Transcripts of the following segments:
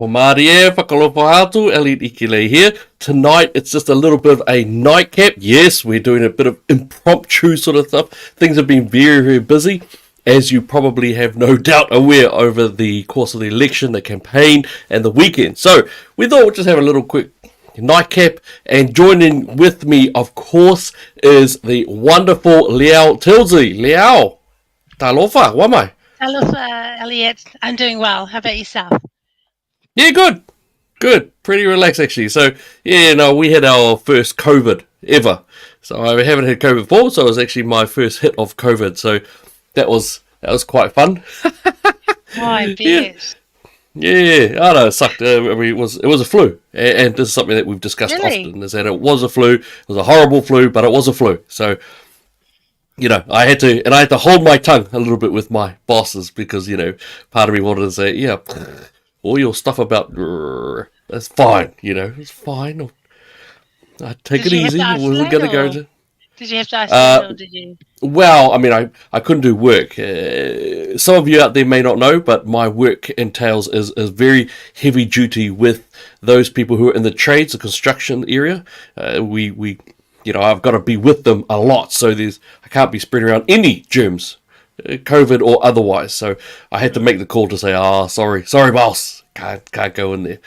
Ko Marie, whakalofa hatu, Elliot Ikile here. Tonight, it's just a little bit of a nightcap. Yes, we're doing a bit of impromptu sort of stuff. Things have been very, very busy, as you probably have no doubt aware over the course of the election, the campaign, and the weekend. So, we thought we'd just have a little quick nightcap, and joining with me, of course, is the wonderful Liao Tilsey. Liao, talofa, wamai. Aloha, Elliot. I'm doing well. How about yourself? Yeah, good. Good. Pretty relaxed, actually. So, yeah, no, we had our first COVID ever. So I haven't had COVID before, so it was actually my first hit of COVID. So that was quite fun. Oh, I Yeah, bet. yeah. I know it sucked. I mean, it was a flu, and this is something that we've discussed Really? often. Is that it was a flu. It was a horrible flu, but it was a flu. So I had to hold my tongue a little bit with my bosses because part of me wanted to say, yeah, all your stuff about that's fine. It's fine. I take Did it you have to easy. I wasn't isolate gonna go or to. did you have to isolate Uh, or did you? well, I mean, I couldn't do work. Some of you out there may not know, but my work entails is very heavy duty with those people who are in the trades, the construction area. We I've got to be with them a lot, so I can't be spreading around any germs, COVID or otherwise. So I had to make the call to say, sorry, boss, can't go in there.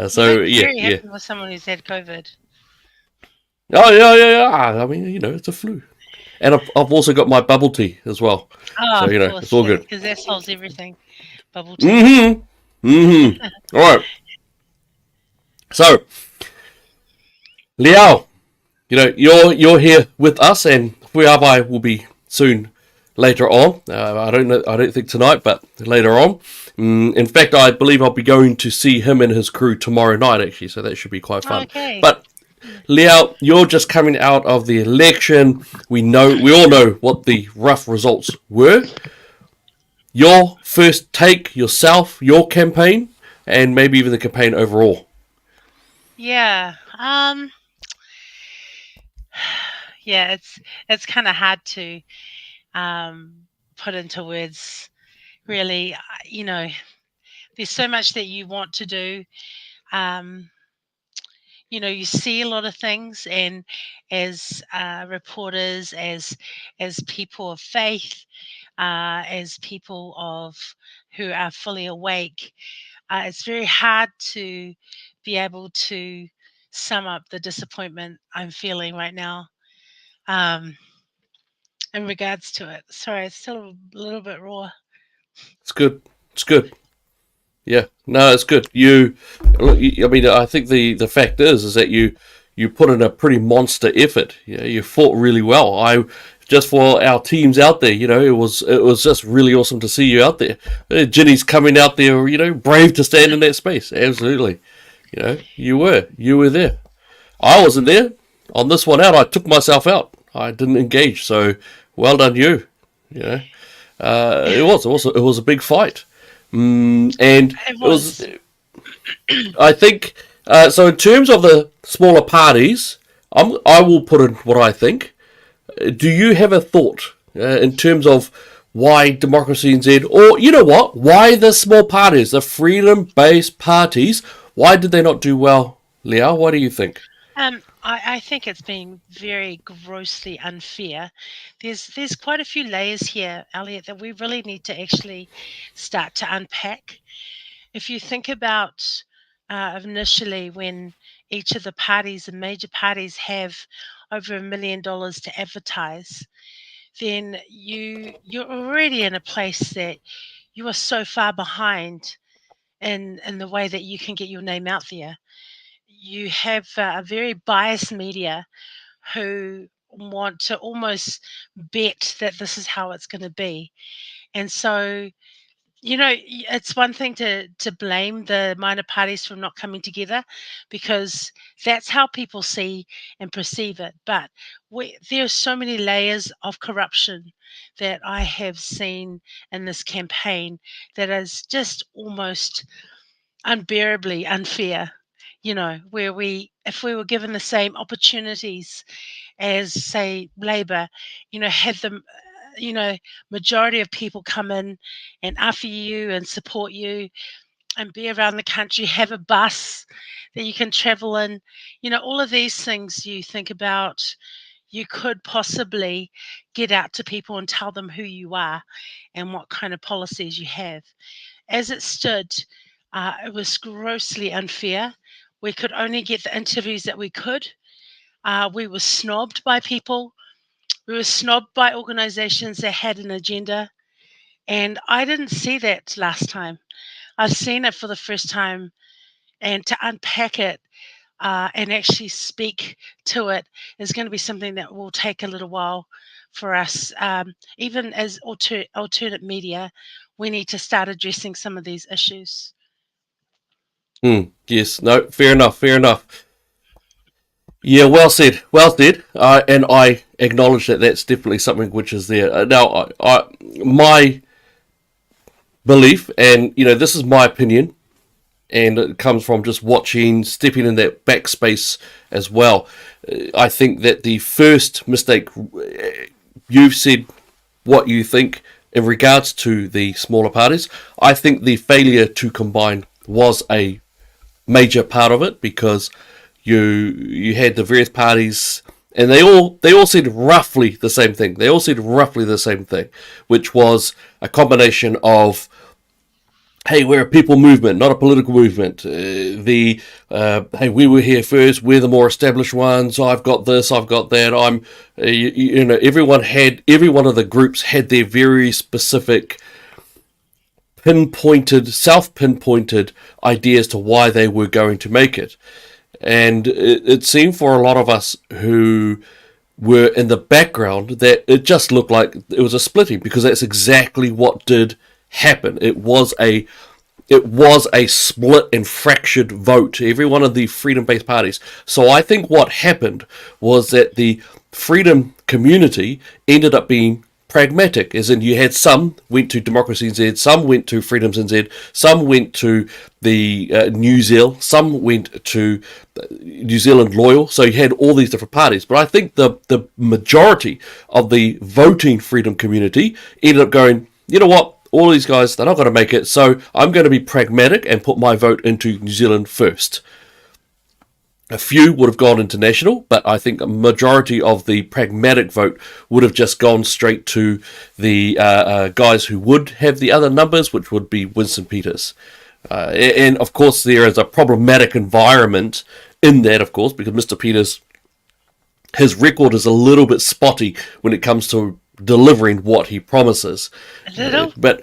You So must be yeah, very yeah. happy with someone who's had COVID. Oh yeah, yeah, yeah. I mean, it's a flu, and I've also got my bubble tea as well. Oh, So of it's course, all good. because that solves everything. Bubble tea. Mm-hmm. Mm-hmm. All right. So Liao, you're here with us, and Huiabai will be soon later on. I don't know. I don't think tonight, but later on. In fact, I believe I'll be going to see him and his crew tomorrow night. Actually, so that should be quite fun. Okay. But Liao, you're just coming out of the election. We all know what the rough results were. Your first take, yourself, your campaign, and maybe even the campaign overall. Yeah. Yeah. It's kind of hard to put into words. Really, there's so much that you want to do. Um, you see a lot of things, and as reporters, as people of faith, as people of who are fully awake, it's very hard to be able to sum up the disappointment I'm feeling right now, um, in regards to it. Sorry, it's still a little bit raw. It's good. It's good. Yeah, no, it's good. I mean, I think the fact is that you put in a pretty monster effort. You fought really well. Just for our teams out there, it was just really awesome to see you out there. Ginny's coming out there, brave to stand in that space. Absolutely, you were there. I wasn't there on this one out. I took myself out. I didn't engage. So well done, you. You know, it was a big fight. And It it was, was. I think, so. In terms of the smaller parties, I will put in what I think. Do you have a thought in terms of why Democracy NZ, or you know what, why the small parties, the freedom-based parties, why did they not do well, Liao? What do you think? I think it's been very grossly unfair. There's quite a few layers here, Elliot, that we really need to actually start to unpack. If you think about initially when each of the parties, the major parties, have over $1 million to advertise, then you're already in a place that you are so far behind in the way that you can get your name out there. You have a very biased media who want to almost bet that this is how it's going to be. And so, it's one thing to blame the minor parties for not coming together, because that's how people see and perceive it. But there are so many layers of corruption that I have seen in this campaign that is just almost unbearably unfair. Where if we were given the same opportunities as, say, Labor, had the majority of people come in and offer you and support you, and be around the country, have a bus that you can travel in. All of these things you think about, you could possibly get out to people and tell them who you are and what kind of policies you have. As it stood, it was grossly unfair. We could only get the interviews that we could. We were snobbed by people. We were snobbed by organizations that had an agenda. And I didn't see that last time. I've seen it for the first time. And to unpack it and actually speak to it is going to be something that will take a little while for us. Even as alternate media, we need to start addressing some of these issues. Yes, no, fair enough, fair enough. Yeah, well said, well said. And I acknowledge that that's definitely something which is there. Now, my belief, and this is my opinion, and it comes from just watching, stepping in that backspace as well. I think that the first mistake, you've said what you think in regards to the smaller parties. I think the failure to combine was a major part of it, because you had the various parties, and they all said roughly the same thing. They all said roughly the same thing, which was a combination of, hey, we're a people movement, not a political movement. Hey, we were here first. We're the more established ones. I've got this. I've got that. Every one of the groups had their very specific, self-pinpointed ideas to why they were going to make it. And it seemed for a lot of us who were in the background that it just looked like it was a splitting, because that's exactly what did happen. It was a split and fractured vote, every one of the freedom-based parties. So I think what happened was that the freedom community ended up being pragmatic, as in you had some went to Democracy NZ, some went to Freedoms NZ, some went to the New Zealand, some went to New Zealand Loyal. So you had all these different parties. But I think the majority of the voting freedom community ended up going, you know what, all these guys, they're not going to make it, so I'm going to be pragmatic and put my vote into New Zealand first. A few would have gone international, but I think a majority of the pragmatic vote would have just gone straight to the guys who would have the other numbers, which would be Winston Peters. And of course, there is a problematic environment in that, of course, because Mr. Peters, his record is a little bit spotty when it comes to delivering what he promises. A little? But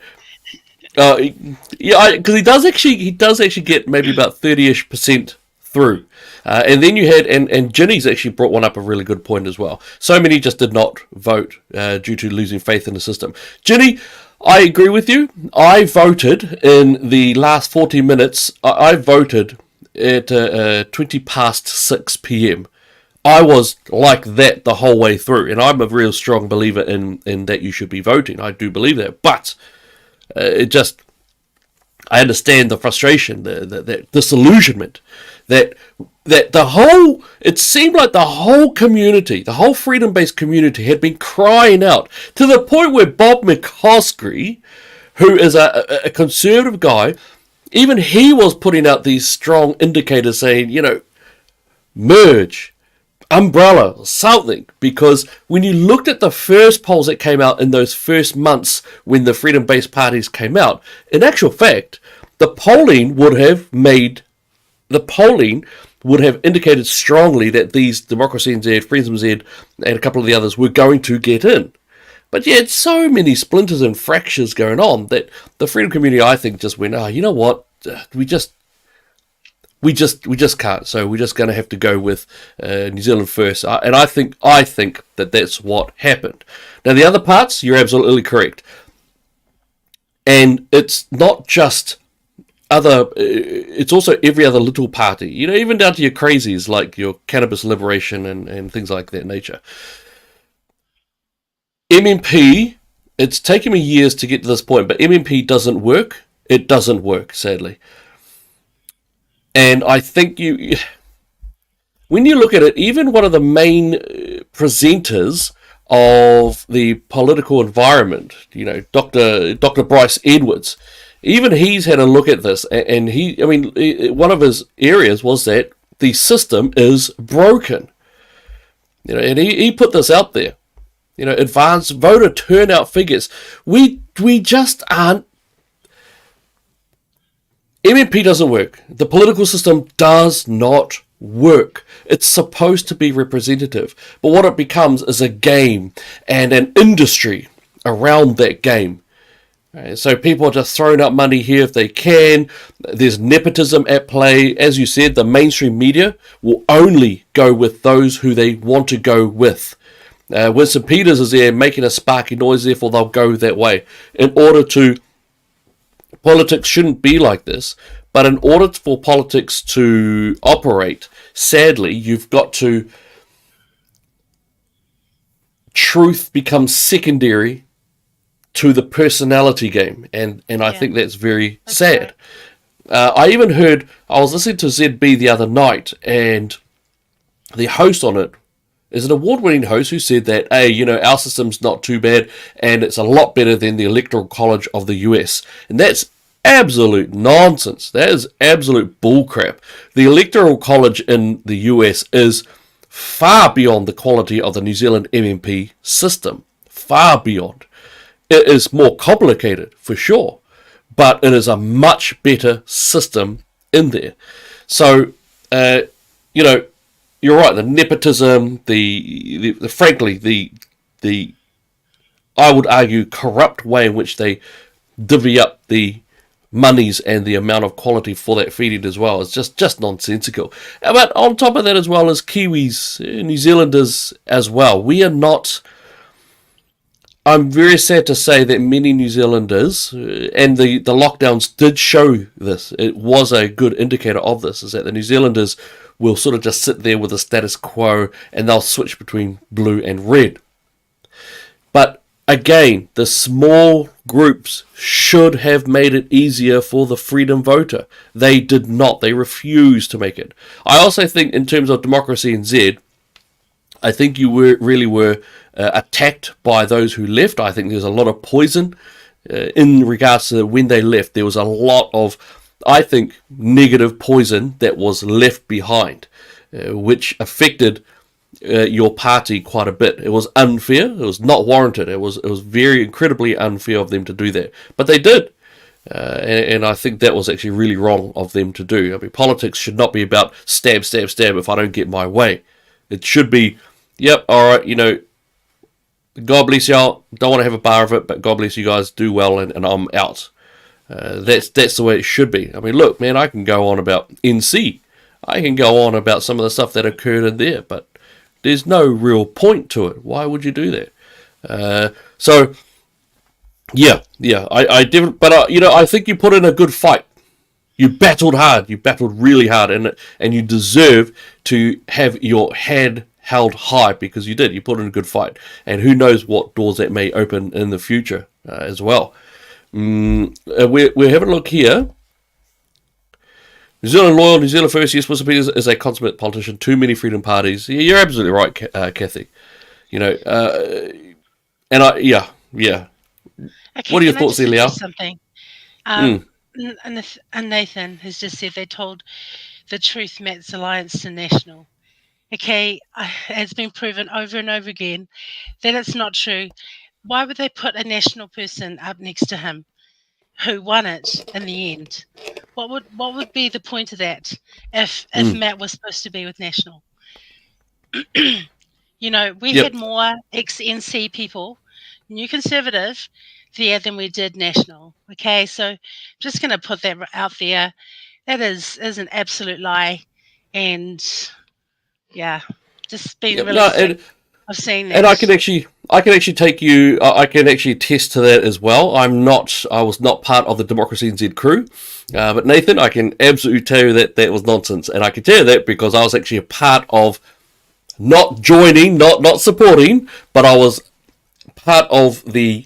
yeah, because he does actually get maybe about 30-ish% through. And then you had, and Ginny's actually brought one up, a really good point as well. So many just did not vote due to losing faith in the system. Ginny, I agree with you. I voted in the last 40 minutes. I voted at 20 past 6 p.m. I was like that the whole way through, and I'm a real strong believer in that you should be voting. I do believe that, but I understand the frustration, the disillusionment, that it seemed like the whole community, the whole freedom-based community had been crying out, to the point where Bob McCoskrie, who is a conservative guy, even he was putting out these strong indicators saying, merge, umbrella, something, because when you looked at the first polls that came out in those first months when the freedom-based parties came out, in actual fact, the polling would have indicated strongly that these Democracy NZ, Freedom NZ, and a couple of the others were going to get in. But you had so many splinters and fractures going on that the freedom community, I think, just went, you know what, we just can't. So we're just going to have to go with New Zealand first. And I think that that's what happened. Now the other parts, you're absolutely correct. And it's not just it's also every other little party, even down to your crazies like your cannabis liberation and things like that nature. MMP, it's taken me years to get to this point, but MMP doesn't work. It doesn't work, sadly. And I think when you look at it, even one of the main presenters of the political environment, Dr. Bryce Edwards, even he's had a look at this, and one of his areas was that the system is broken. And he put this out there. Advanced voter turnout figures. We just aren't. MMP doesn't work. The political system does not work. It's supposed to be representative, but what it becomes is a game and an industry around that game. So people are just throwing up money here if they can. There's nepotism at play. As you said, the mainstream media will only go with those who they want to go with. Winston Peters is there making a sparky noise, therefore they'll go that way. Politics shouldn't be like this, but in order for politics to operate, sadly, you've got to... Truth becomes secondary to the personality game, and I think that's very sad. Right. I was listening to ZB the other night, and the host on it is an award-winning host who said that, hey, our system's not too bad, and it's a lot better than the Electoral College of the US. And that's absolute nonsense. That is absolute bullcrap. The Electoral College in the US is far beyond the quality of the New Zealand MMP system. Far beyond. It is more complicated, for sure, but it is a much better system in there. So, you're right. The nepotism, frankly, the I would argue corrupt way in which they divvy up the monies and the amount of quality for that feeding as well is just nonsensical. But on top of that as well as Kiwis, New Zealanders as well, we are not. I'm very sad to say that many New Zealanders, and the lockdowns did show this, it was a good indicator of this, is that the New Zealanders will sort of just sit there with the status quo and they'll switch between blue and red. But again, the small groups should have made it easier for the freedom voter. They did not. They refused to make it. I also think in terms of democracy in Z, I think you really were attacked by those who left. I think there's a lot of poison in regards to when they left. There was a lot of, I think, negative poison that was left behind, which affected your party quite a bit. It was unfair. It was not warranted. It was very incredibly unfair of them to do that. But they did. And I think that was actually really wrong of them to do. I mean, politics should not be about stab, stab, stab if I don't get my way. It should be, yep, all right, God bless y'all. Don't want to have a bar of it, but God bless you guys. Do well, and I'm out. That's the way it should be. I mean, look, man, I can go on about NC. I can go on about some of the stuff that occurred in there, but there's no real point to it. Why would you do that? I didn't, but I think you put in a good fight. You battled hard. You battled really hard, and you deserve to have your head held high because you did. You put in a good fight, and who knows what doors that may open in the future as well. We're having a look here. New Zealand loyal, New Zealand first. Yes, Winston Peters is a consummate politician. Too many freedom parties. Yeah, you're absolutely right, Kathy. Okay, What are your thoughts there, Liao? Something. And Nathan has just said they told the truth Matt's alliance to National. Okay, it's been proven over and over again that it's not true. Why would they put a National person up next to him who won it in the end? What would be the point of that if Matt was supposed to be with National? We had more ex-NC people, New Conservative, there than we did National. Okay, so I'm just going to put that out there. That is an absolute lie, and just being really sick of seeing that. And I can actually take you. I can actually attest to that as well. I was not part of the Democracy NZ crew, but Nathan, I can absolutely tell you that was nonsense, and I can tell you that because I was actually a part of not joining, not supporting, but I was part of the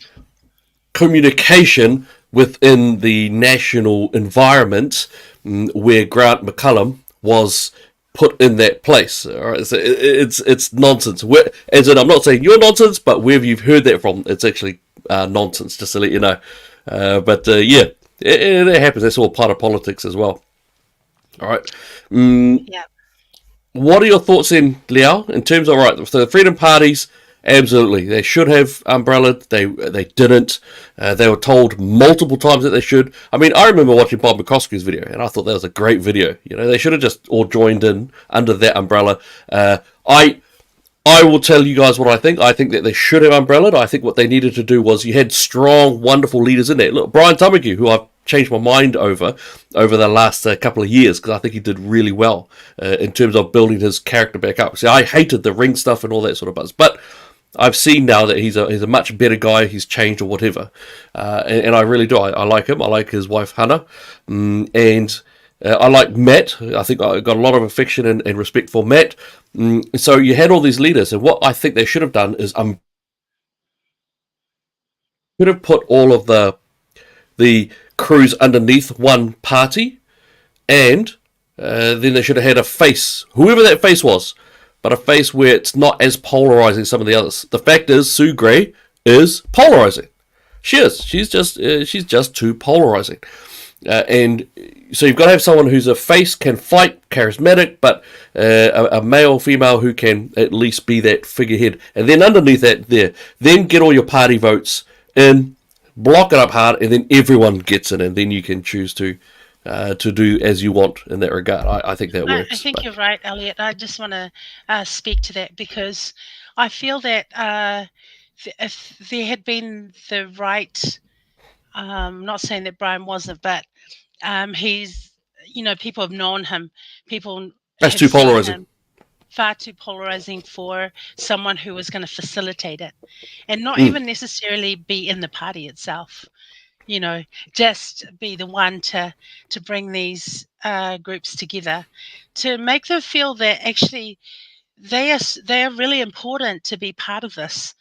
communication within the national environment where Grant McCullum was put in that place. All right, so it's nonsense. As in, I'm not saying you're nonsense, but wherever you've heard that from, it's actually nonsense. Just to let you know. It happens. That's all part of politics as well. All right. Mm, Yeah. what are your thoughts in Liao in terms of right? So the freedom parties, absolutely, they should have umbrellaed. They didn't. They were told multiple times that they should. I mean, I remember watching Bob McCoskey's video, and I thought that was a great video. You know, they should have just all joined in under that umbrella. I I will tell you guys what I think. I think that they should have umbrellaed. I think what they needed to do was you had strong, wonderful leaders in there. Look, Brian Tamaki, who I've changed my mind over the last couple of years because I think he did really well in terms of building his character back up. See, I hated the ring stuff and all that sort of buzz, but I've seen now that he's a much better guy. He's changed or whatever, and I really do. I like him. I like his wife Hannah, and I like Matt. I think I got a lot of affection and respect for Matt. So you had all these leaders, and what I think they should have done is could have put all of the crews underneath one party, and then they should have had a face, whoever that face was, but a face where it's not as polarizing as some of the others. The fact is, Sue Gray is polarizing. She is. She's just too polarizing. And so you've got to have someone who's a face, can fight, charismatic, but a male, female who can at least be that figurehead. And then underneath that, then get all your party votes in, block it up hard, and then everyone gets in, and then you can choose to do as you want in that regard. I think that works. I think you're right, Elliot. I just want to speak to that because I feel that if there had been the right, not saying that Brian wasn't, but he's, people have known him, people That's have too seen polarizing. him, far too polarizing for someone who was going to facilitate it and not Mm, even necessarily be in the party itself. Just be the one to bring these groups together, to make them feel that actually they are really important to be part of this,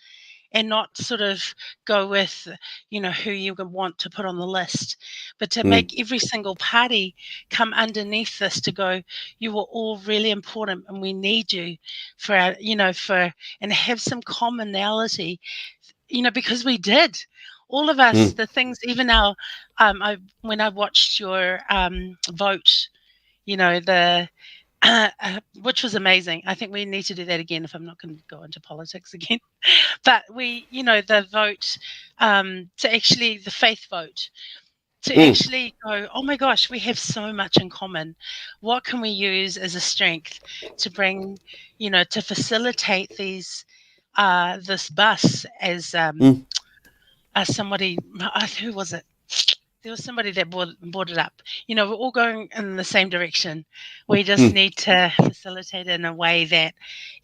and not sort of go with who you want to put on the list, but to mm, make every single party come underneath this to go, you are all really important and we need you for our, for, and have some commonality, because we did, all of us, mm, the things, even our, when I watched your vote, the which was amazing. I think we need to do that again if I'm not going to go into politics again. But the vote, to actually, the faith vote, to mm, actually go, oh my gosh, we have so much in common. What can we use as a strength to bring, to facilitate this bus mm, as somebody, who was it? There was somebody that brought it up. We're all going in the same direction. We just mm. need to facilitate it in a way that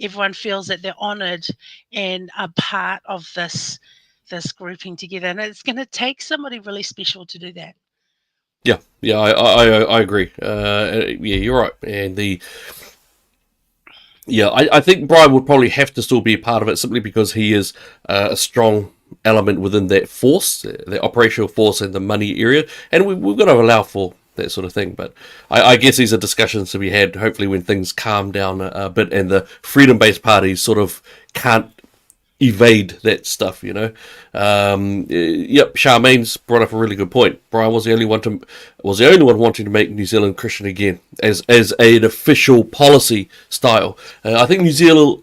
everyone feels that they're honoured and are part of this grouping together. And it's going to take somebody really special to do that. Yeah, yeah, I agree. Yeah, you're right. And I think Brian would probably have to still be a part of it simply because he is a strong element within that force, the operational force and the money area, and we've got to allow for that sort of thing. But I guess these are discussions to be had, hopefully, when things calm down a bit and the freedom-based parties sort of can't evade that stuff. Yep, Charmaine's brought up a really good point. Brian was the only one wanting to make New Zealand Christian again as an official policy style. I think New Zealand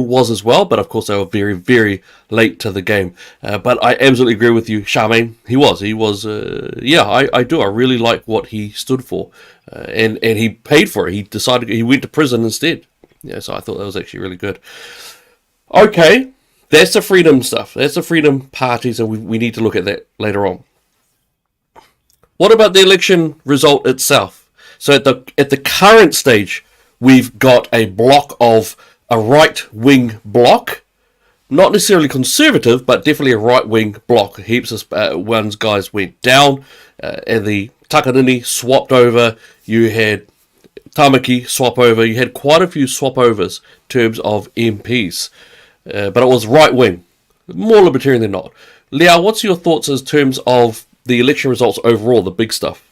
was as well, but of course they were very very late to the game. But I absolutely agree with you, Charmaine. He was. I do. I really like what he stood for, and he paid for it. He decided he went to prison instead. Yeah, so I thought that was actually really good. Okay, that's the freedom stuff. That's the freedom parties, and we need to look at that later on. What about the election result itself? So at the current stage, we've got a block of a right wing block, not necessarily conservative, but definitely a right wing block. Heaps of one's guys went down, and the Takanini swapped over. You had Tamaki swap over. You had quite a few swap overs in terms of MPs. But it was right wing, more libertarian than not. Liao, what's your thoughts in terms of the election results overall, the big stuff?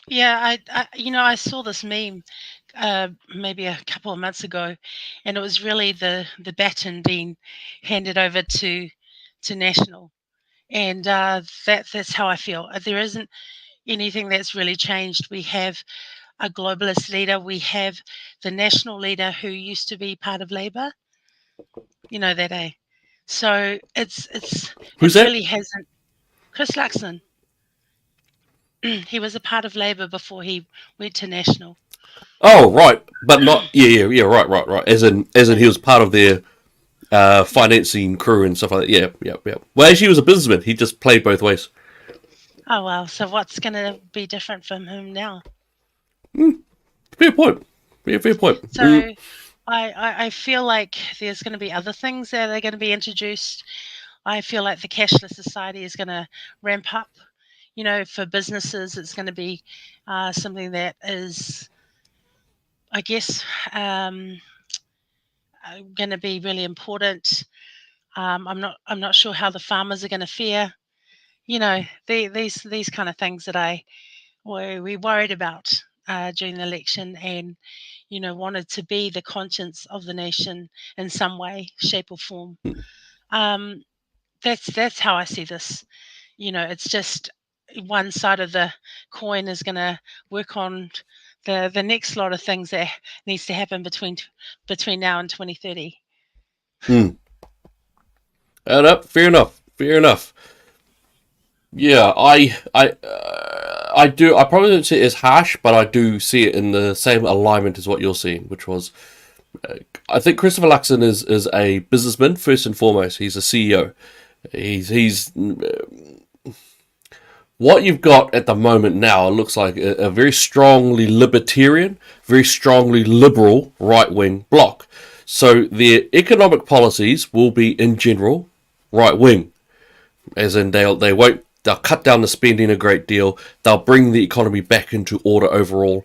Yeah, I saw this meme maybe a couple of months ago, and it was really the baton being handed over to National. and that's how I feel. There isn't anything that's really changed. We have a globalist leader. We have the national leader who used to be part of Labour. You know that, eh? So Who's it that? really hasn't. Chris Luxon, he was a part of Labour before he went to National. Oh, right, but not yeah, right. As in he was part of their Yeah. financing crew and stuff like that. Yeah. Well, actually, he was a businessman. He just played both ways. Oh well. So what's going to be different from him now? Fair point. Fair point. So I feel like there's going to be other things that are going to be introduced. I feel like the cashless society is going to ramp up. You know, for businesses, it's going to be something that is, I guess, going to be really important. I'm not sure how the farmers are going to fare. You know, these kind of things that we worried about during the election, and wanted to be the conscience of the nation in some way, shape, or form. Um, that's how I see this. It's just one side of the coin is going to work on the next lot of things that needs to happen between now and 2030. Mm. Fair enough. Fair enough. Yeah, I do. I probably don't see it as harsh, but I do see it in the same alignment as what you're seeing, which was I think Christopher Luxon is a businessman first and foremost. He's a CEO. He's what you've got at the moment now looks like a very strongly libertarian, very strongly liberal right wing bloc. So their economic policies will be in general right wing, as in they'll cut down the spending a great deal. They'll bring the economy back into order overall,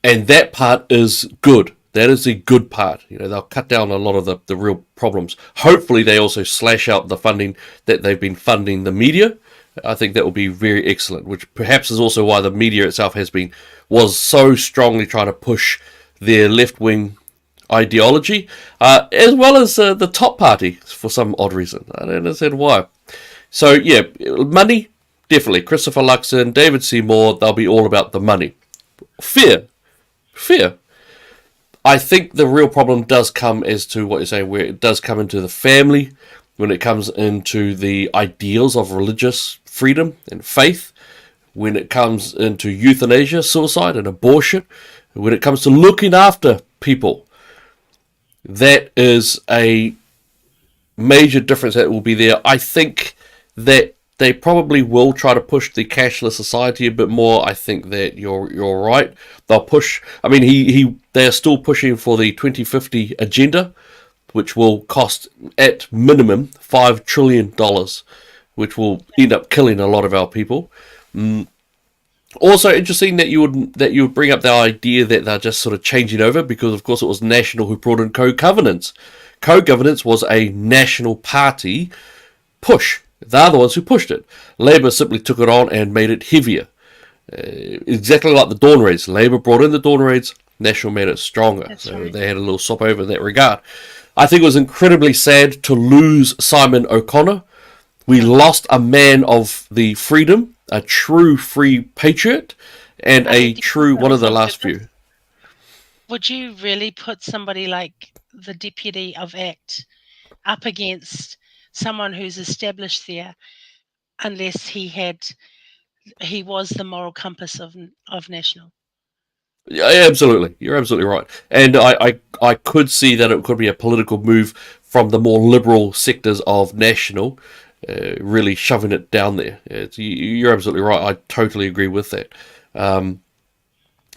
and that part is good. That is the good part. They'll cut down a lot of the real problems. Hopefully, they also slash out the funding that they've been funding the media. I think that will be very excellent, which perhaps is also why the media itself was so strongly trying to push their left wing ideology, as well as the top party for some odd reason. I don't understand why. So yeah, money definitely. Christopher Luxon, David Seymour, they'll be all about the money. Fear. I think the real problem does come as to what you're saying, where it does come into the family, when it comes into the ideals of religious freedom and faith, when it comes into euthanasia, suicide, and abortion, when it comes to looking after people. That is a major difference that will be there. I think that they probably will try to push the cashless society a bit more. I think that you're right. They'll push. I mean, they are still pushing for the 2050 agenda, which will cost at minimum $5 trillion, which will end up killing a lot of our people. Also interesting that you would bring up the idea that they're just sort of changing over, because of course it was National who brought in co-governance. Co-governance was a National Party push. They're the ones who pushed it. Labour simply took it on and made it heavier. Exactly like the Dawn Raids. Labour brought in the Dawn Raids, National made it stronger. That's So right. they had a little swap over in that regard. I think it was incredibly sad to lose Simon O'Connor. We lost a man of the freedom, a true free patriot, and a Do you think true that one of was the on last purpose? few. Would you really put somebody like the deputy of ACT up against someone who's established there unless he was the moral compass of National? Yeah, absolutely. You're absolutely right. And I could see that it could be a political move from the more liberal sectors of National, really shoving it down there. You're absolutely right. I totally agree with that.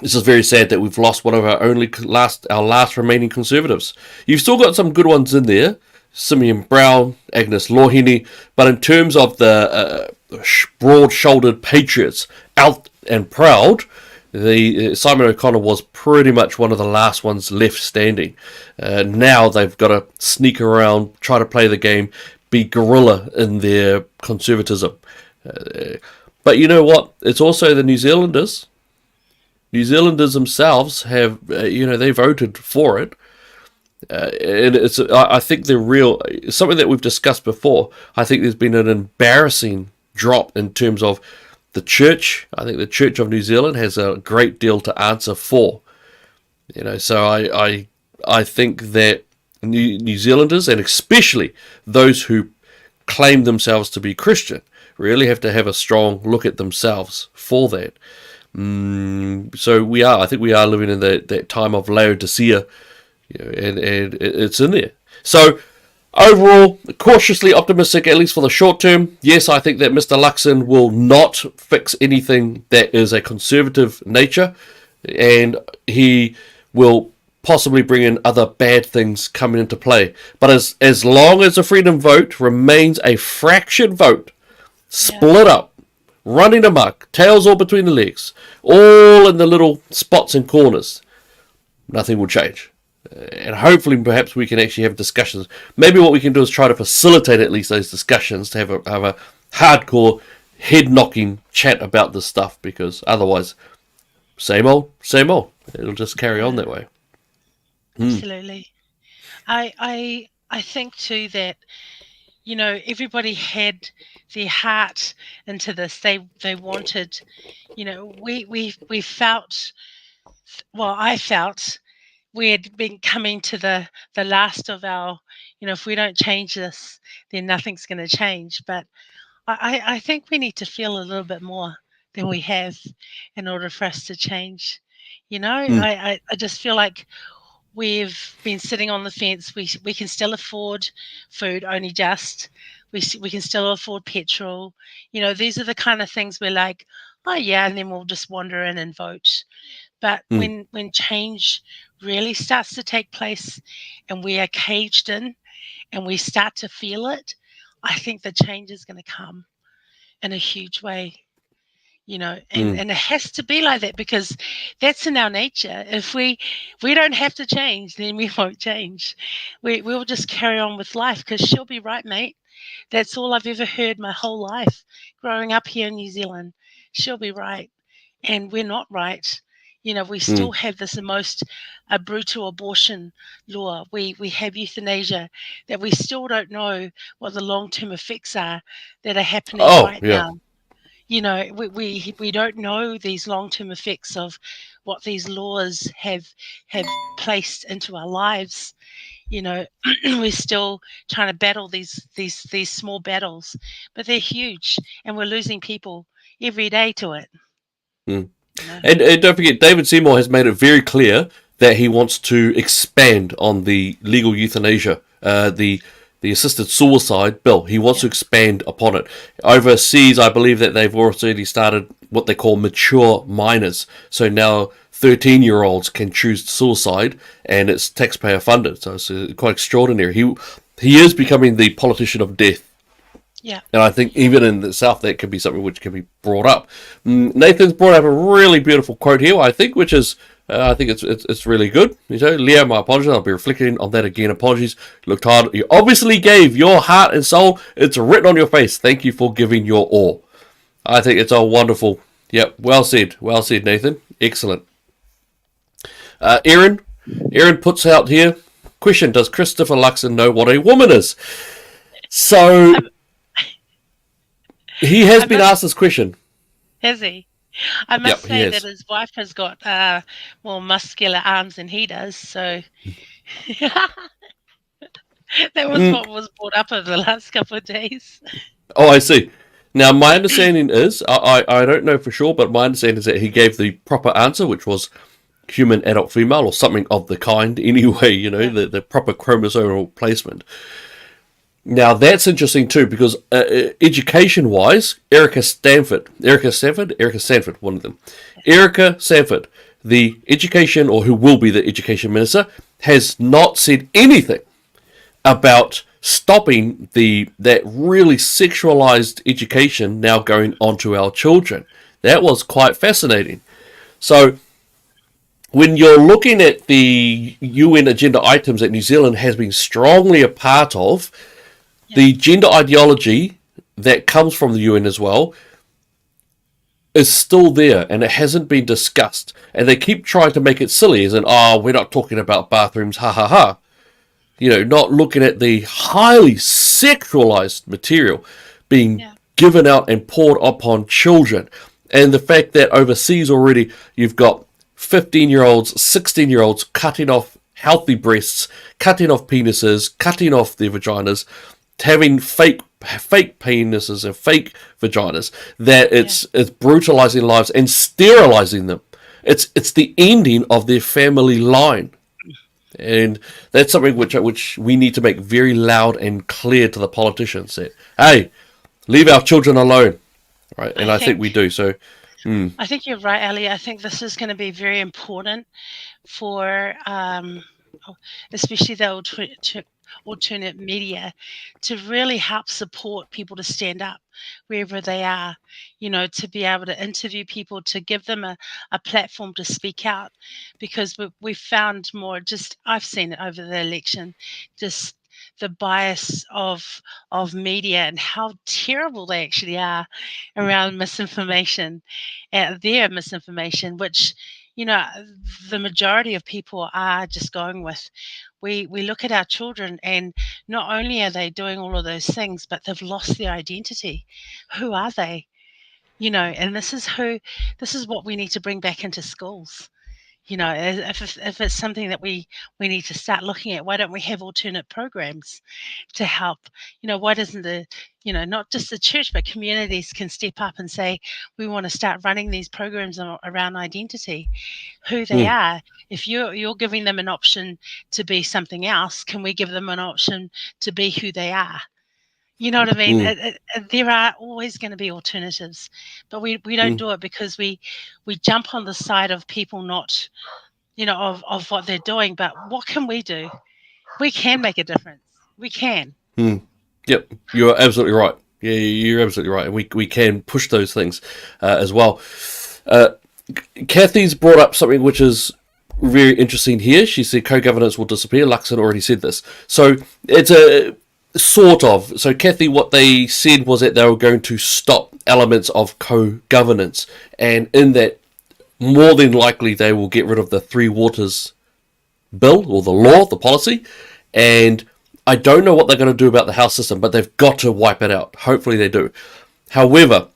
It's just very sad that we've lost one of our last remaining Conservatives. You've still got some good ones in there, Simeon Brown, Agnes Lohini, but in terms of the broad-shouldered patriots, out and proud, the Simon O'Connor was pretty much one of the last ones left standing. Now they've got to sneak around, try to play the game, be guerrilla in their conservatism. But you know what? It's also the New Zealanders. New Zealanders themselves have, they voted for it. And I think the real, something that we've discussed before, I think there's been an embarrassing drop in terms of the church. I think the Church of New Zealand has a great deal to answer for. So I think that New Zealanders, and especially those who claim themselves to be Christian, really have to have a strong look at themselves for that. So I think we are living in that time of Laodicea, and it's in there. So overall, cautiously optimistic, at least for the short term. Yes, I think that Mr. Luxon will not fix anything that is a conservative nature, and he will possibly bring in other bad things coming into play. But as long as the freedom vote remains a fractured vote, split up, running amok, tails all between the legs, all in the little spots and corners, nothing will change. And hopefully, perhaps we can actually have discussions. Maybe what we can do is try to facilitate at least those discussions, to have a hardcore, head-knocking chat about this stuff, because otherwise, same old, same old. It'll just carry on that way. Absolutely. I think too that everybody had their heart into this. They wanted, we felt. Well, I felt we had been coming to the last of our. If we don't change this, then nothing's going to change. But I think we need to feel a little bit more than we have in order for us to change. I just feel like we've been sitting on the fence. We can still afford food, only just. We can still afford petrol. These are the kind of things we're like, oh yeah, and then we'll just wander in and vote. But when change really starts to take place, and we are caged in, and we start to feel it, I think the change is going to come in a huge way. And it has to be like that, because that's in our nature. If we don't have to change, then we won't change. We'll just carry on with life, because she'll be right, mate. That's all I've ever heard my whole life growing up here in New Zealand. She'll be right, and we're not right. We still have this most brutal abortion law. We have euthanasia, that we still don't know what the long-term effects are that are happening right now. We don't know these long-term effects of what these laws have placed into our lives. We're still trying to battle these small battles, but they're huge, and we're losing people every day to it. And don't forget, David Seymour has made it very clear that he wants to expand on the legal euthanasia, the assisted suicide bill. He wants to expand upon it. Overseas, I believe that they've already started what they call mature minors. So now 13-year-olds can choose suicide, and it's taxpayer funded. So it's quite extraordinary. He is becoming the politician of death. Yeah. And I think even in the South, that could be something which can be brought up. Nathan's brought up a really beautiful quote here, I think, which is, I think it's really good. Leo, my apologies. I'll be reflecting on that again. Apologies. You looked hard. You obviously gave your heart and soul. It's written on your face. Thank you for giving your all. I think it's a wonderful. Yep. Well said. Well said, Nathan. Excellent. Aaron puts out here, question, does Christopher Luxon know what a woman is? So he has been asked this question. Has he? I must say that his wife has got more muscular arms than he does, so that was what was brought up over the last couple of days. Oh, I see. Now, my understanding is, I don't know for sure, but my understanding is that he gave the proper answer, which was human adult female, or something of the kind anyway, the proper chromosomal placement. Now, that's interesting too, because education-wise, Erica Sanford, one of them. Erica Sanford, the education, or who will be the education minister, has not said anything about stopping that really sexualized education now going onto our children. That was quite fascinating. So, when you're looking at the UN agenda items that New Zealand has been strongly a part of, the gender ideology that comes from the UN as well is still there, and it hasn't been discussed. And they keep trying to make it silly, as in, we're not talking about bathrooms, ha ha ha. not looking at the highly sexualized material being Yeah. given out and poured upon children. And the fact that overseas already you've got 15-year-olds, 16-year-olds cutting off healthy breasts, cutting off penises, cutting off their vaginas, having fake penises and fake vaginas, that Yeah. it's brutalizing lives and sterilizing them. It's the ending of their family line. And that's something which we need to make very loud and clear to the politicians that, hey, leave our children alone, right? I And I think think we do. So, I think you're right, Ali. I think this is going to be very important for especially the alternate media to really help support people to stand up wherever they are, to be able to interview people, to give them a platform to speak out, because we found more, just I've seen it over the election, just the bias of media and how terrible they actually are around misinformation, their misinformation, which you know the majority of people are just going with. We look at our children, and not only are they doing all of those things, but they've lost their identity. Who are they? And this is what we need to bring back into schools. If it's something that we need to start looking at, why don't we have alternate programs to help? Why doesn't not just the church, but communities can step up and say, we want to start running these programs around identity, who they mm, are. If you're giving them an option to be something else, can we give them an option to be who they are? You know what I mean? mm, There are always going to be alternatives, but we don't mm, do it because we jump on the side of people not, of what they're doing. But what can we do? We can make a difference. We can. mm. Yep, you're absolutely right. Yeah, you're absolutely right. And we can push those things as well. Uh, Kathy's brought up something which is very interesting here. She said co-governance will disappear. Luxon already said this. So it's a sort of. So Kathy, what they said was that they were going to stop elements of co-governance. And in that, more than likely, they will get rid of the Three Waters bill or the law, the policy. And I don't know what they're going to do about the house system, but they've got to wipe it out. Hopefully they do. However,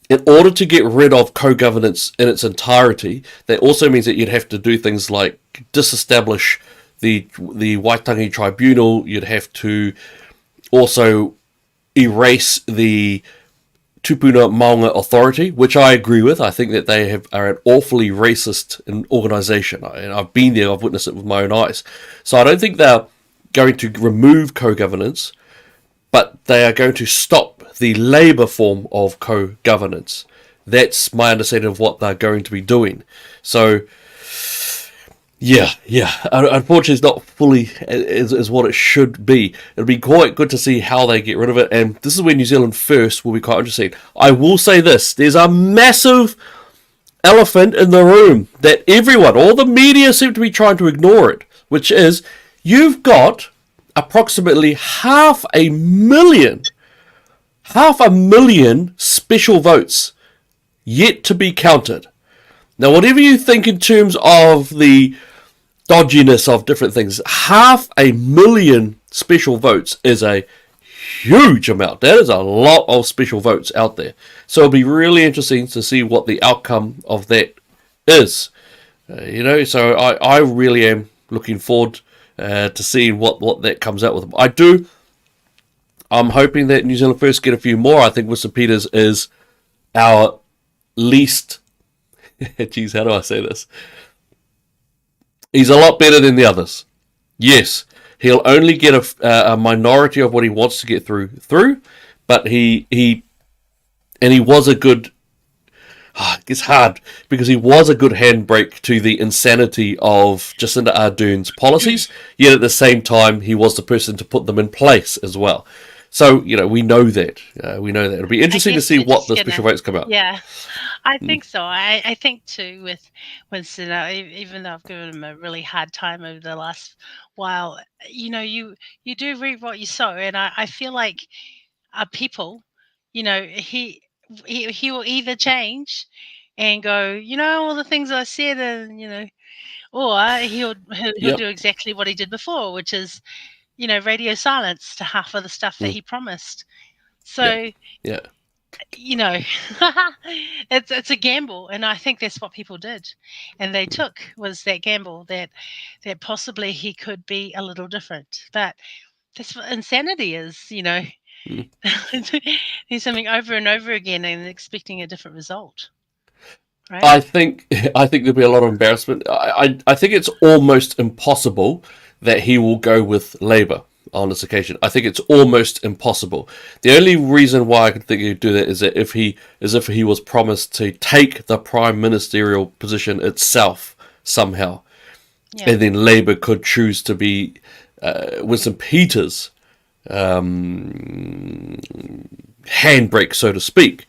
in order to get rid of co-governance in its entirety, that also means that you'd have to do things like disestablish the Waitangi Tribunal. You'd have to also erase the Tupuna Maunga Authority, which I agree with. I think that they are an awfully racist organisation, and I've been there. I've witnessed it with my own eyes. So I don't think they're going to remove co-governance, but they are going to stop the Labour form of co-governance. That's my understanding of what they're going to be doing. So, yeah. Unfortunately, it's not fully as what it should be. It'll be quite good to see how they get rid of it, and this is where New Zealand First will be quite interesting. I will say this: there's a massive elephant in the room that everyone, all the media, seem to be trying to ignore it, which is you've got approximately half a million special votes yet to be counted. Now, whatever you think in terms of the dodginess of different things, 500,000 special votes is a huge amount. That is a lot of special votes out there. So it'll be really interesting to see what the outcome of that is. So I really am looking forward to seeing what that comes out with. I'm hoping that New Zealand First get a few more. I think Mr. Peters is our least. Geez, how do I say this? He's a lot better than the others. Yes, he'll only get a minority of what he wants to get through, but he was a good. It's hard because he was a good handbrake to the insanity of Jacinda Ardern's policies. Yet at the same time, he was the person to put them in place as well. So we know that. We know that. It'll be I interesting to guess see we're what just the gonna, special votes come out. yeah, I Mm, think so. I think too with Winston, even though I've given him a really hard time over the last while, you do reap what you sow, and I feel like people, he will either change and go, all the things I said, and or he'll Yep. do exactly what he did before, which is, radio silence to half of the stuff that Mm. he promised. Yep. So, Yeah. you know, it's a gamble, and I think that's what people did, and they took was that gamble that possibly he could be a little different. But that's what insanity is, Mm. do something over and over again and expecting a different result, I right? think I think there'll be a lot of embarrassment. I think it's almost impossible that he will go with Labour on this occasion. I think it's almost impossible. The only reason why I could think he'd do that is that if he was promised to take the prime ministerial position itself somehow, Yeah. and then Labour could choose to be Winston Peters' handbrake, so to speak.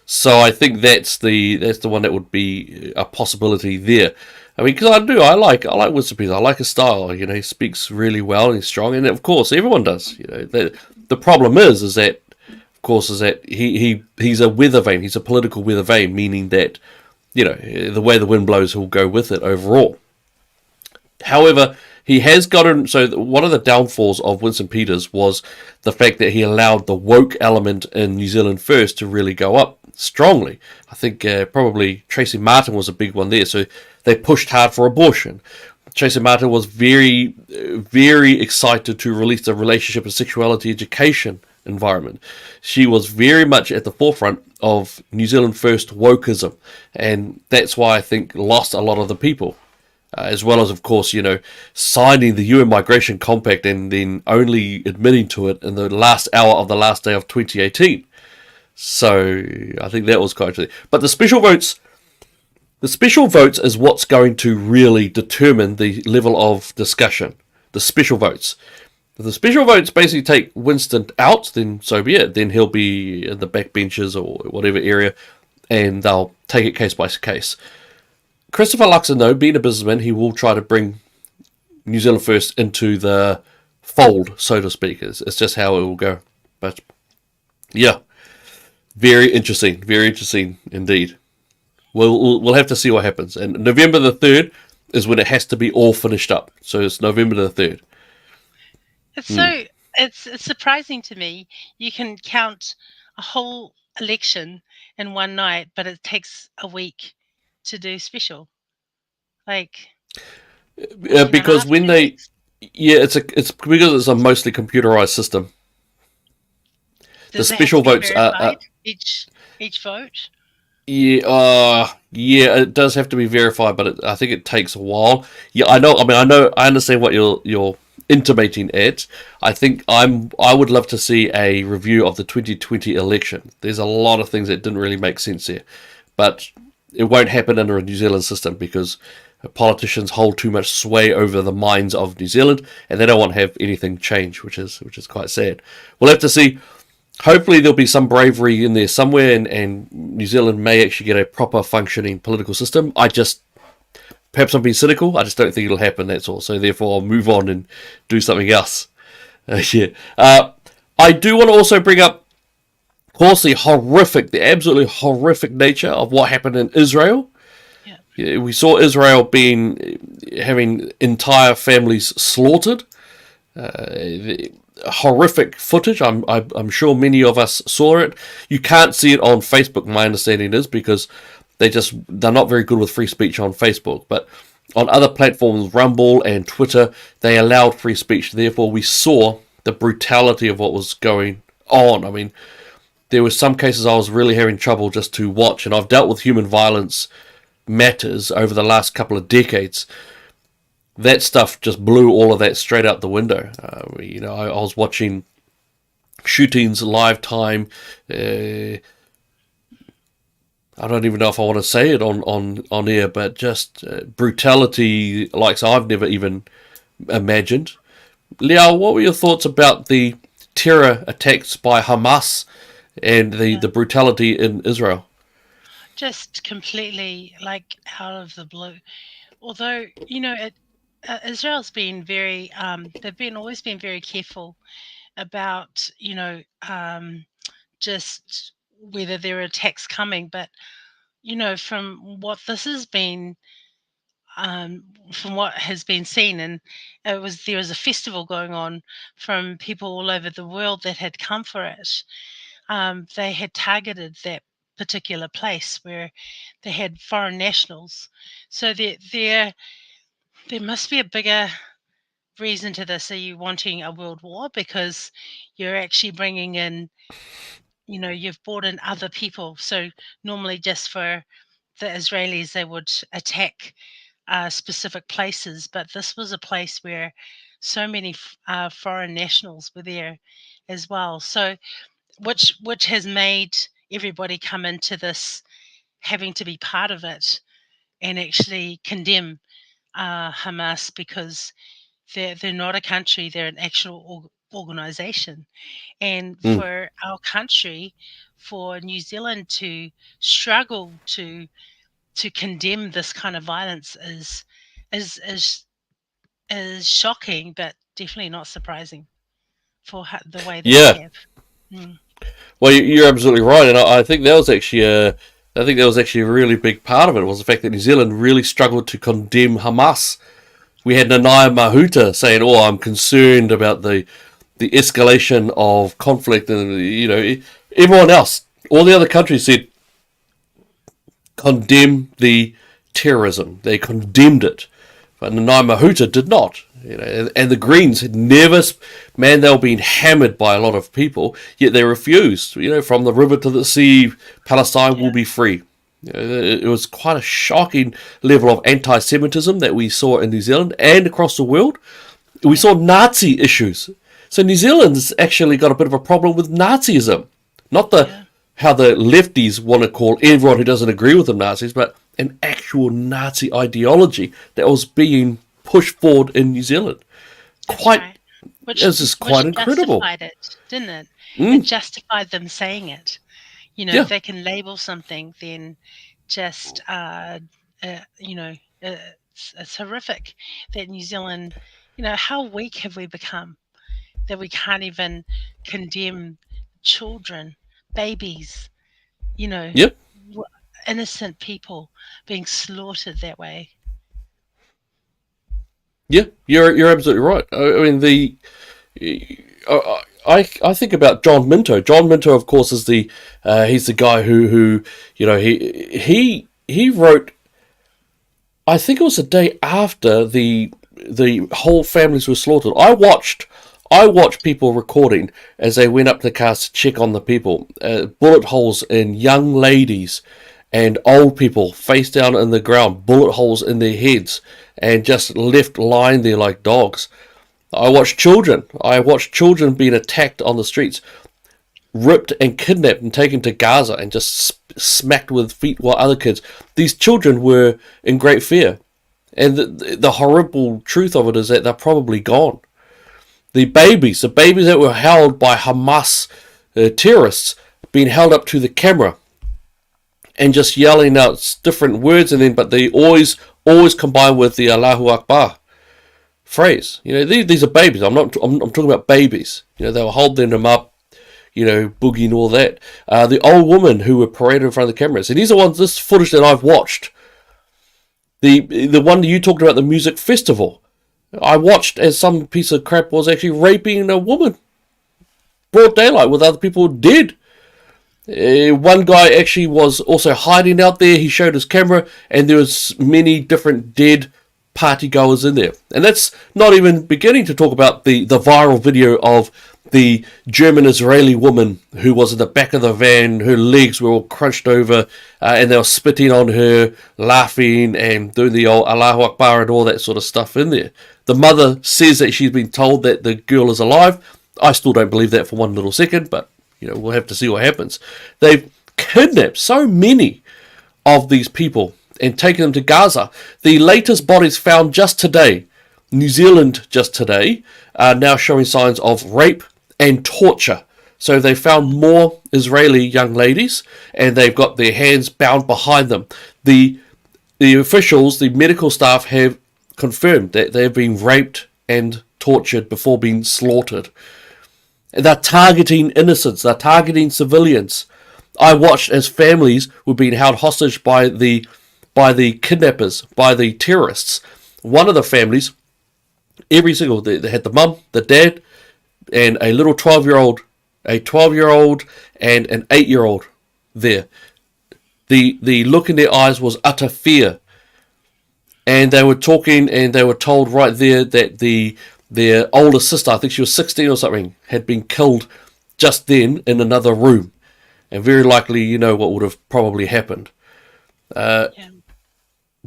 So I think that's the one that would be a possibility there. I mean, because I like Winston Peters. I like his style. He speaks really well and he's strong, and of course everyone does. The problem is that of course is that he's a weather vane. He's a political weather vane, meaning that the way the wind blows, he'll go with it overall. However, he has gotten so one of the downfalls of Winston Peters was the fact that he allowed the woke element in New Zealand First to really go up strongly. I think probably Tracy Martin was a big one there. So they pushed hard for abortion. Tracy Martin was very, very excited to release the relationship and sexuality education environment. She was very much at the forefront of New Zealand First wokeism, and that's why I think lost a lot of the people. As well as, of course, signing the UN Migration Compact and then only admitting to it in the last hour of the last day of 2018. So I think that was quite interesting. But the special votes is what's going to really determine the level of discussion. The special votes. If the special votes basically take Winston out, then so be it. Then he'll be in the backbenches or whatever area, and they'll take it case by case. Christopher Luxon, though, being a businessman, he will try to bring New Zealand First into the fold, so to speak. It's just how it will go. But yeah, very interesting indeed. We'll have to see what happens. And November the 3rd is when it has to be all finished up. So it's November the 3rd. It's Mm. so it's surprising to me. You can count a whole election in one night, but it takes a week to do special. Like week and a Because half, when two they, weeks. yeah, it's because it's a mostly computerized system. The Does it have special to be votes verified each vote? yeah, it does have to be verified, but I think it takes a while. Yeah, I know. I mean, I understand what you're intimating at. I would love to see a review of the 2020 election. There's a lot of things that didn't really make sense here, but it won't happen under a New Zealand system because politicians hold too much sway over the minds of New Zealand, and they don't want to have anything change, which is quite sad. We'll have to see. Hopefully there'll be some bravery in there somewhere, and New Zealand may actually get a proper functioning political system. Perhaps I'm being cynical. I just don't think it'll happen. That's all. So therefore, I'll move on and do something else. Yeah. I do want to also bring up, of course, the absolutely horrific nature of what happened in Israel. Yeah. Yeah, we saw Israel having entire families slaughtered. Horrific footage. I'm sure many of us saw it. You can't see it on Facebook. My understanding is because they're not very good with free speech on Facebook, but on other platforms, Rumble and Twitter, they allowed free speech. Therefore, we saw the brutality of what was going on. I mean, there were some cases I was really having trouble just to watch, and I've dealt with human violence matters over the last couple of decades. That stuff just blew all of that straight out the window. I was watching shootings live time. I don't even know if I want to say it on air, but just brutality like so I've never even imagined. Liao, what were your thoughts about the terror attacks by Hamas and the, Yeah. the brutality in Israel? Just completely like out of the blue. Although, Israel's been very, they've been always been very careful about, just whether there are attacks coming. But, from what this has been, from what has been seen, and there was a festival going on from people all over the world that had come for it. They had targeted that particular place where they had foreign nationals. So there must be a bigger reason to this. Are you wanting a world war because you're actually bringing in, you've brought in other people? So normally, just for the Israelis, they would attack specific places, but this was a place where so many foreign nationals were there as well. So, which has made everybody come into this having to be part of it and actually condemn Hamas, because they're not a country; they're an actual organization. And Mm. for our country, for New Zealand to struggle to condemn this kind of violence is is is shocking, but definitely not surprising for the way that they Yeah. have. Mm, Well, you're absolutely right, and I think that was actually a really big part of it was the fact that New Zealand really struggled to condemn Hamas. We had Nanaia Mahuta saying, "Oh, I'm concerned about the escalation of conflict," and everyone else, all the other countries said, "Condemn the terrorism." They condemned it, but Nanaia Mahuta did not. And the Greens had never, man, they were being hammered by a lot of people, yet they refused. From the river to the sea, Palestine will yeah, be free. It was quite a shocking level of anti-Semitism that we saw in New Zealand and across the world. We yeah, saw Nazi issues. So New Zealand's actually got a bit of a problem with Nazism. Not the yeah. how the lefties want to call everyone who doesn't agree with them Nazis, but an actual Nazi ideology that was being pushed forward in New Zealand. That's Quite, right. this is quite Which incredible. justified it, didn't it? It Mm, justified them saying it. If yeah, they can label something, then just uh, you know, it's horrific that New Zealand. How weak have we become that we can't even condemn children, babies, you know, yep, innocent people being slaughtered that way. yeah. You're absolutely right. I mean I think about John Minto. John Minto, of course, is he's the guy who he wrote. I think it was the day after the whole families were slaughtered. I watched people recording as they went up to the cars to check on the people. Bullet holes in young ladies and old people face down in the ground, bullet holes in their heads, and just left lying there like dogs. I watched children. I watched children being attacked on the streets, ripped and kidnapped and taken to Gaza and just smacked with feet while other kids. These children were in great fear. And the horrible truth of it is that they're probably gone. The babies that were held by Hamas terrorists, being held up to the camera and just yelling out different words, but they always combine with the Allahu Akbar phrase. These are babies. I'm talking about babies. They were holding them up, Boogie and all that. The old woman who were paraded in front of the cameras. And these are ones. This footage that I've watched. The one that you talked about, the music festival. I watched as some piece of crap was actually raping a woman, broad daylight, with other people dead. One guy actually was also hiding out there. He showed his camera, and there was many different dead party goers in there. And that's not even beginning to talk about the viral video of the German-Israeli woman who was in the back of the van. Her legs were all crunched over, and they were spitting on her, laughing, and doing the old Allahu Akbar and all that sort of stuff in there. The mother says that she's been told that the girl is alive. I still don't believe that for one little second, but we'll have to see what happens. They've kidnapped so many of these people and taken them to Gaza. The latest bodies found just today, New Zealand just today, are now showing signs of rape and torture. So they found more Israeli young ladies, and they've got their hands bound behind them. The officials, the medical staff, have confirmed that they've been raped and tortured before being slaughtered. They're targeting innocents. They're targeting civilians. I watched as families were being held hostage by the by the kidnappers, by the terrorists. One of the families, they had the mum, the dad, and a little 12-year-old, and an 8-year-old there. The look in their eyes was utter fear. And they were talking, and they were told right there that their older sister, I think she was 16 or something, had been killed just then in another room. And very likely, you know what would have probably happened. Yeah.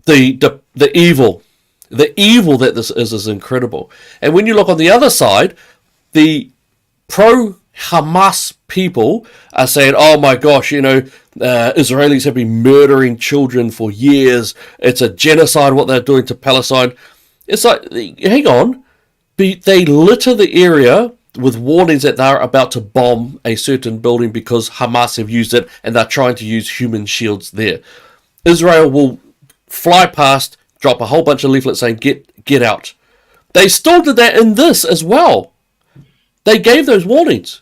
The evil that this is incredible. And when you look on the other side, the pro-Hamas people are saying, oh my gosh, Israelis have been murdering children for years. It's a genocide what they're doing to Palestine. It's like, hang on. They litter the area with warnings that they're about to bomb a certain building because Hamas have used it and they're trying to use human shields there. Israel will fly past, drop a whole bunch of leaflets saying, get out. They still did that in this as well. They gave those warnings.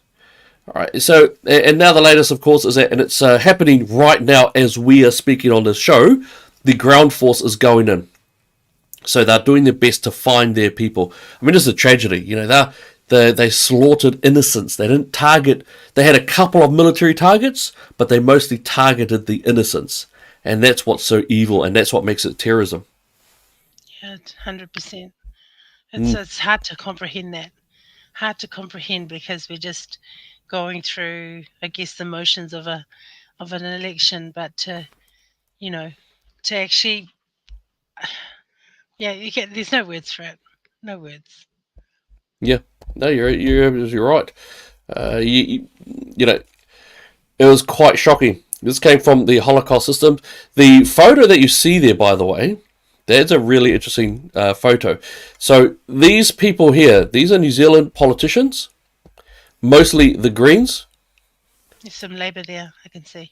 All right, so, and now the latest, of course, is that, and it's happening right now as we are speaking on this show, the ground force is going in. So they're doing their best to find their people. I mean, this is a tragedy. They slaughtered innocents. They didn't target, they had a couple of military targets, but they mostly targeted the innocents. And that's what's so evil, and that's what makes it terrorism. Yeah, 100%. It's hard to comprehend that. Hard to comprehend because we're just going through, I guess, the motions of an election, but to actually, yeah, there's no words for it. No words. Yeah, no, you're right. It was quite shocking. This came from the Holocaust system. The photo that you see there, by the way, that's a really interesting photo. So these people here, these are New Zealand politicians, mostly the Greens. There's some Labour there, I can see.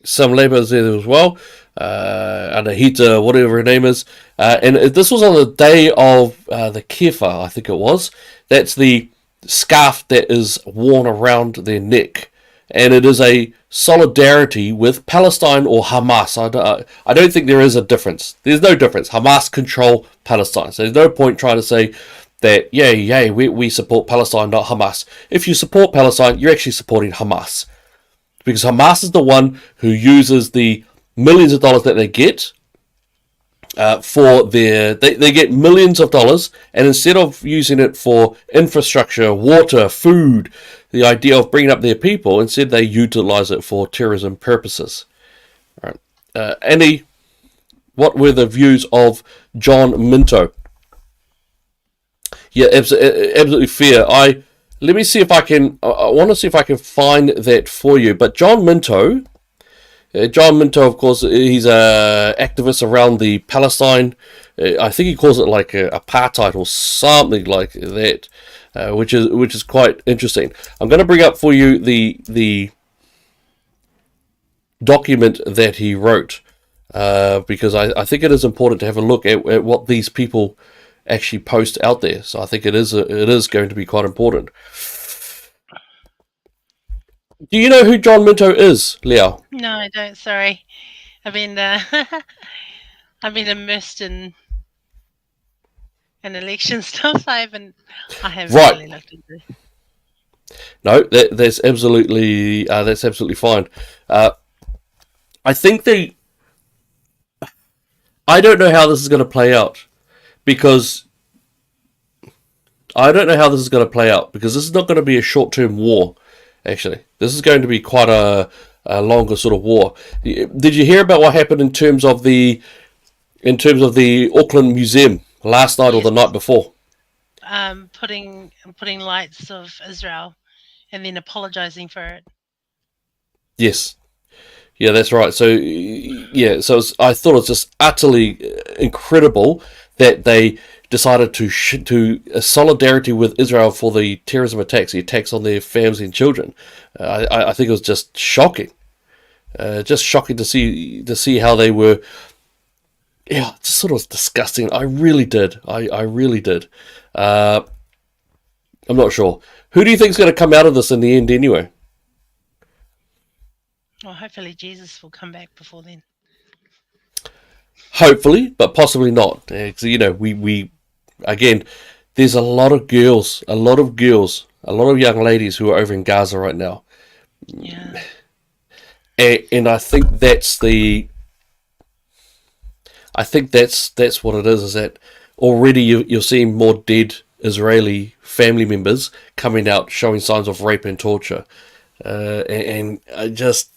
Some Labour is there as well. Anahita, whatever her name is. And this was on the day of the Kefa, I think it was. That's the scarf that is worn around their neck. And it is a solidarity with Palestine or Hamas. I don't think there is a difference. There's no difference. Hamas control Palestine. So there's no point trying to say that, we support Palestine, not Hamas. If you support Palestine, you're actually supporting Hamas. Because Hamas is the one who uses the millions of dollars that they get for their... They get millions of dollars, and instead of using it for infrastructure, water, food, the idea of bringing up their people, instead they utilize it for terrorism purposes. All right. Annie, what were the views of John Minto? Yeah, absolutely fair. Let me see if I can... I want to see if I can find that for you. But John Minto, of course, he's an activist around the Palestine. I think he calls it like apartheid or something like that, which is quite interesting. I'm going to bring up for you the document that he wrote, because I think it is important to have a look at what these people actually post out there. So I think it is going to be quite important. Do you know who John Minto is, Leo? No, I don't. Sorry, I've been immersed in election stuff. I haven't Right. really looked into it. No, that's absolutely fine. I think I don't know how this is going to play out, because this is not going to be a short-term war. Actually, this is going to be quite a longer sort of war. Did you hear about what happened in terms of the Auckland Museum last night or the night before? Putting lights of Israel and then apologizing for it. Yes. Yeah, that's right. So, I thought it was just utterly incredible that they decided to solidarity with Israel for the terrorism attacks, the attacks on their families and children. I think it was just shocking. Just shocking to see how they were. Yeah, just sort of disgusting. I really did. I really did. I'm not sure. Who do you think is going to come out of this in the end anyway? Well, hopefully Jesus will come back before then. Hopefully, but possibly not. You know, we again, there's a lot of girls, a lot of girls, a lot of young ladies who are over in Gaza right now, Yeah. and I think that's what it is. Is that already you're seeing more dead Israeli family members coming out showing signs of rape and torture, and I just.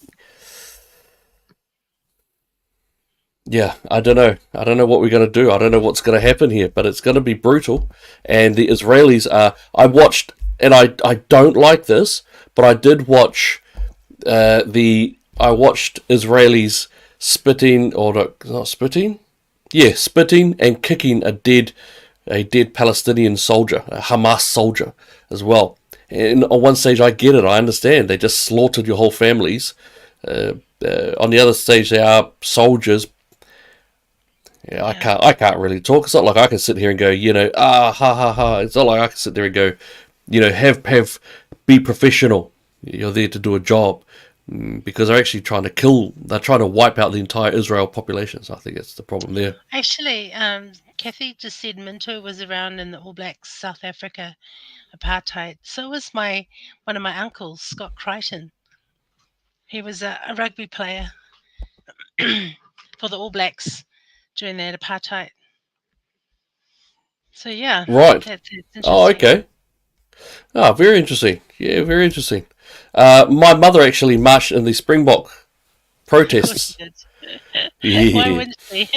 Yeah, I don't know. I don't know what we're going to do. I don't know what's going to happen here, but it's going to be brutal. And the Israelis are. I watched, and I don't like this, but I did watch I watched Israelis spitting, or not spitting? Yeah, spitting and kicking a dead Palestinian soldier, a Hamas soldier as well. And on one stage, I get it. I understand. They just slaughtered your whole families. On the other stage, they are soldiers. Yeah, Yeah. I can't really talk. It's not like I can sit here and go, ha ha ha. It's not like I can sit there and go, be professional. You're there to do a job, because they're actually trying to kill. They're trying to wipe out the entire Israel population. So I think that's the problem there. Actually, Kathy just said Minto was around in the All Blacks South Africa apartheid. So was one of my uncles, Scott Crichton. He was a rugby player for the All Blacks during that apartheid. So yeah, Right. that's Oh, interesting. okay. Ah, very interesting. Yeah, very interesting. My mother actually marched in the Springbok Of course protests. he did. Why Yeah. wouldn't she?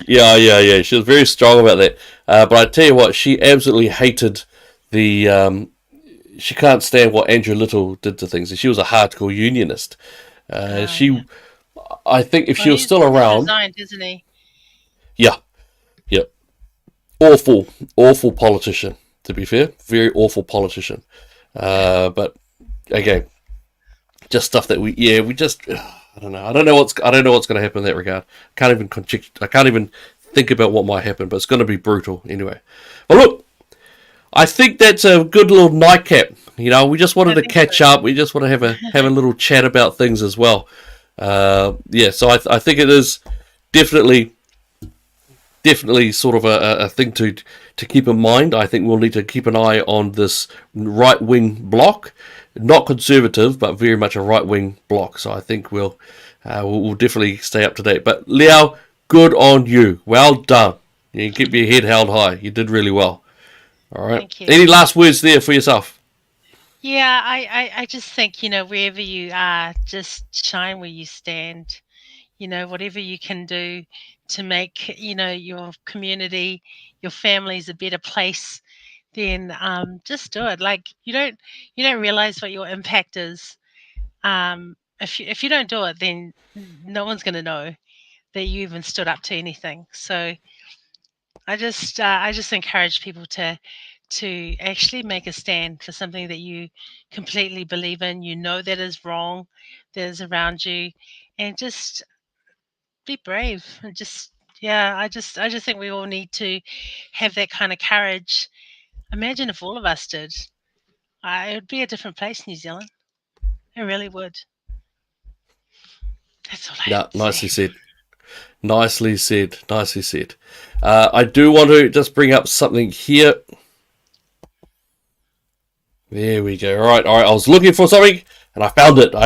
Yeah. She was very strong about that. But I tell you what, she absolutely hated the. She can't stand what Andrew Little did to things. She was a hardcore unionist. Yeah. I think if Well, she was still he's around, resigned, isn't he? yeah, yeah, awful, awful politician. To be fair, very awful politician. Yeah. But again, just stuff that we just. I don't know. I don't know what's going to happen in that regard. I can't even think about what might happen, but it's going to be brutal anyway. Well, look, I think that's a good little nightcap. We just wanted I to think so. catch up. We just want to have a little chat about things as well. Yeah, so I think it is definitely sort of a thing to keep in mind. I think we'll need to keep an eye on this right wing bloc, not conservative, but very much a right wing bloc. So I think we'll definitely stay up to date. But Liao, good on you. Well done. You keep your head held high. You did really well. All right. Thank you. Any last words there for yourself? Yeah, I just think, wherever you are, just shine where you stand. Whatever you can do to make, your community, your families a better place, then just do it. Like you don't realize what your impact is. If you don't do it, then no one's going to know that you even stood up to anything. So I just encourage people to actually make a stand for something that you completely believe in. You know that is wrong, that is around you, and just be brave and just yeah. I just think we all need to have that kind of courage. Imagine if all of us did. It would be a different place, New Zealand. It really would. That's all I No, have to say. nicely said. Nicely said. Nicely said. I do want to just bring up something here. There we go. All right. I was looking for something, and I found it. All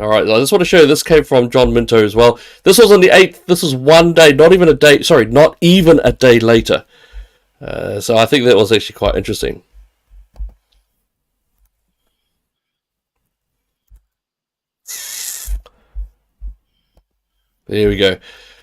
right. I just want to show you. This came from John Minto as well. This was on the 8th. This was one day, not even a day. Sorry, not even a day later. So I think that was actually quite interesting. There we go.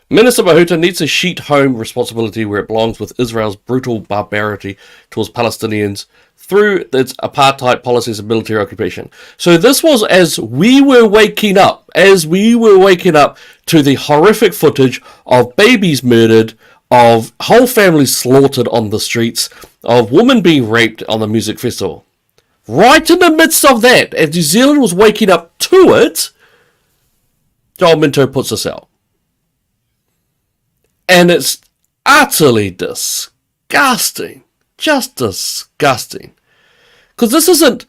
Minister Mahuta needs to sheet home responsibility where it belongs with Israel's brutal barbarity towards Palestinians through its apartheid policies and military occupation. So this was as we were waking up to the horrific footage of babies murdered, of whole families slaughtered on the streets, of women being raped on the music festival. Right in the midst of that, as New Zealand was waking up to it, Joel Minto puts us out. And it's utterly disgusting. Just disgusting. Because this isn't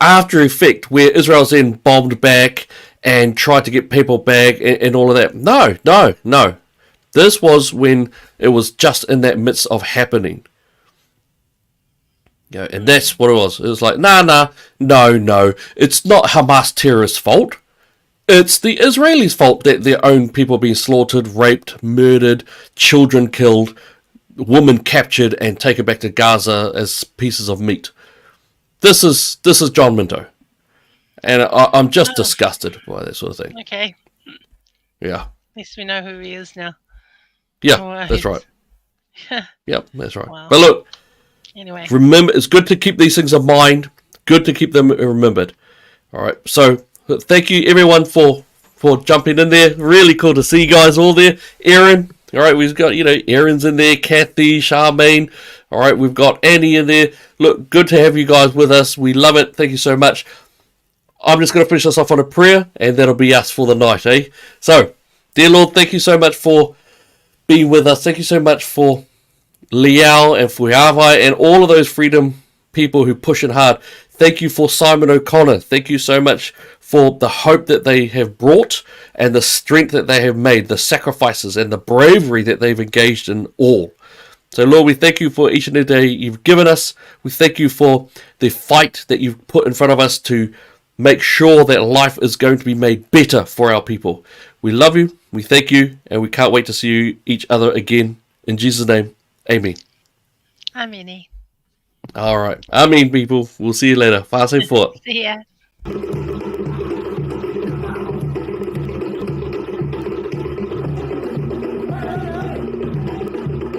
after effect where Israel's then bombed back and tried to get people back and all of that. No. This was when it was just in that midst of happening. You know, and that's what it was. It was like, no. It's not Hamas terrorists' fault. It's the Israelis' fault that their own people are being slaughtered, raped, murdered, children killed, women captured and taken back to Gaza as pieces of meat. This is John Minto. And I'm just disgusted by that sort of thing. Okay. Yeah. At least we know who he is now. Yeah, Alright. that's right. Yep, that's right. Wow. But look, Anyway. remember, it's good to keep these things in mind. Good to keep them remembered. All right. So thank you everyone for jumping in there. Really cool to see you guys all there. Aaron. All right, we've got Aaron's in there. Kathy, Charmaine. All right, we've got Annie in there. Look, good to have you guys with us. We love it. Thank you so much. I'm just going to finish us off on a prayer, and that'll be us for the night, eh? So, dear Lord, thank you so much for being with us. Thank you so much for Liao and Fuiavai and all of those freedom people who push it hard. Thank you for Simon O'Connor. Thank you so much for the hope that they have brought and the strength that they have made, the sacrifices and the bravery that they've engaged in all. So, Lord, we thank you for each and every day you've given us. We thank you for the fight that you've put in front of us to make sure that life is going to be made better for our people. We love you, we thank you, and we can't wait to see you each other again. In Jesus' name, amen. Amen. All right. Amen, people. We'll see you later. Fast and forth. See ya.